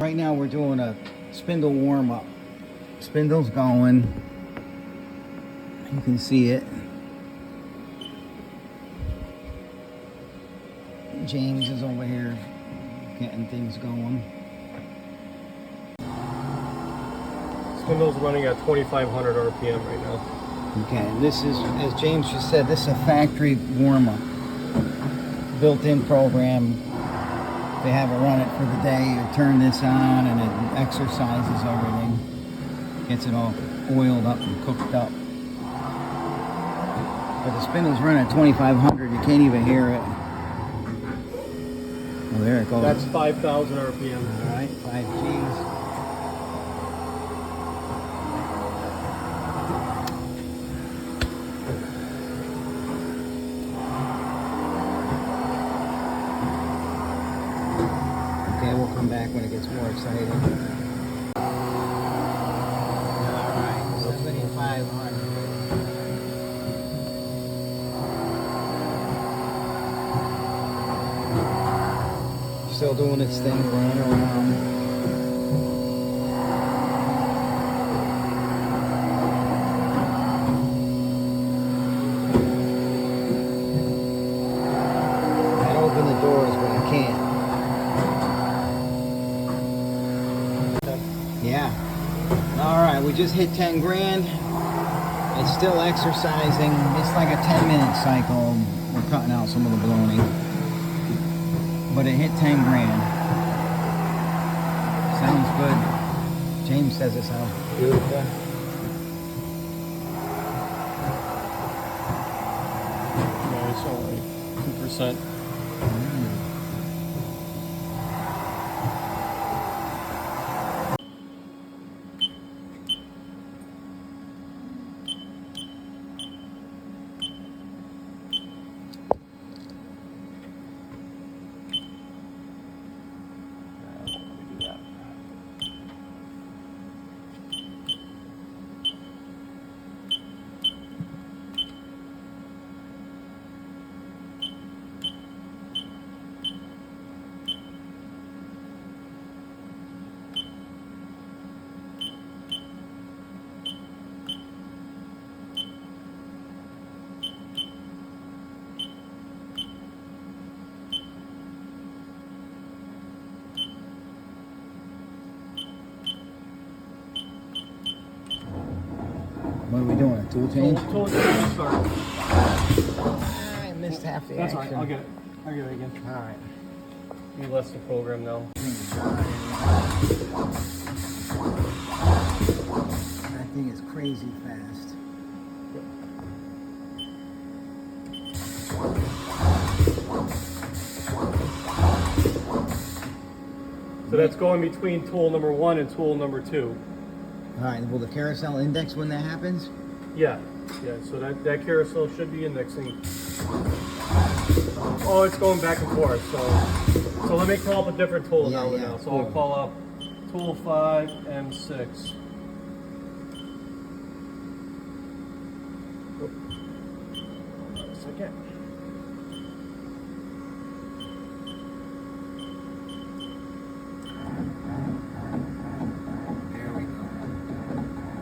Right now we're doing a spindle warm-up. Spindle's going. You can see it. James is over here getting things going. Spindle's running at 2,500 RPM right now. Okay, and this is, as James just said, this is a factory warm-up. Built-in program. They have it run it for the day. You turn this on and it exercises everything. Gets it all oiled up and cooked up. But the spindle's running at 2,500. You can't even hear it. Oh, there it goes. That's 5,000 RPM. All right, 5 Gs. Okay, we'll come back when it gets more exciting. All right, 7,500. Still doing its thing, running around. I'd open the doors, but I can't. Yeah. All right, we just hit 10 grand. It's still exercising. It's like a 10-minute cycle. We're cutting out some of the baloney. But it hit 10 grand. Sounds good. James says it sounds beautiful. No, it's only 2%. What are we doing? A tool change? Tool change start. I missed half the That's action. all right. I'll get it again. All right. You left the program now. That thing is crazy fast. So that's going between tool number 1 and tool number 2. All right, will the carousel index when that happens? Yeah, so that carousel should be indexing. Oh, it's going back and forth, so let me call up a different tool now. So cool. I'll call up tool 5 M6. Hold on a second. There we go.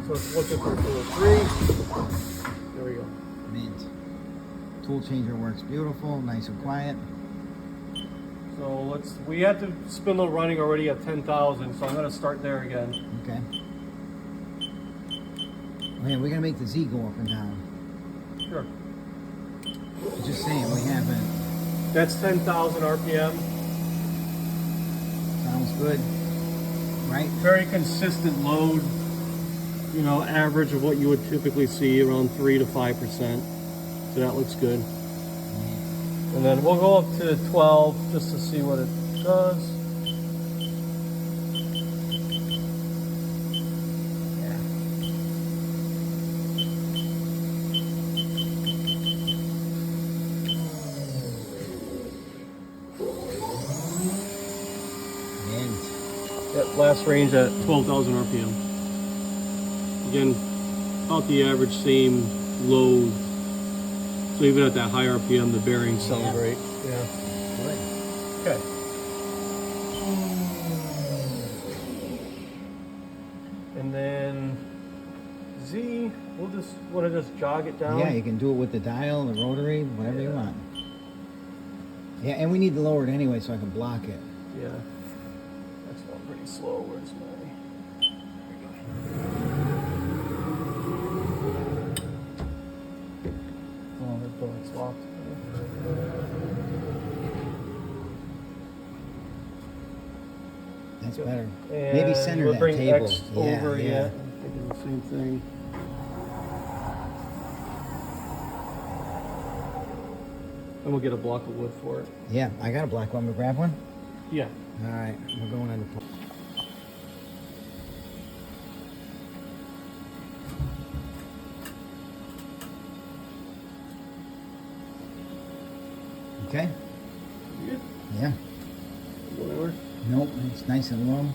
So it's looking for tool 3. There we go. Mint. Tool changer works beautiful, nice and quiet. So we had the spindle running already at 10,000, so I'm going to start there again. Okay. Oh yeah, we're gonna make the Z go up and down. Sure. Just saying, we haven't. That's 10,000 RPM. Sounds good. Right? Very consistent load. You know, average of what you would typically see, around 3 to 5%. So that looks good. And then we'll go up to 12 just to see what it does. That last range at 12,000 RPM. Again, about the average same load. So even at that high RPM, the bearings sound great. Yeah. Good. Okay. And then Z, we'll just want to just jog it down. Yeah, you can do it with the dial, the rotary, whatever you want. Yeah, and we need to lower it anyway so I can block it. Yeah. That's going pretty slow. Where's my... Oh, the door's locked. That's better. And Maybe center we'll that bring table. X Yeah, over, yeah. yeah. I'm thinking the same thing. And we'll get a block of wood for it. Yeah, I got a black one. We grab one? Yeah. All right, we're going into play. Okay? Good? Yeah. Whatever. Nope, it's nice and low.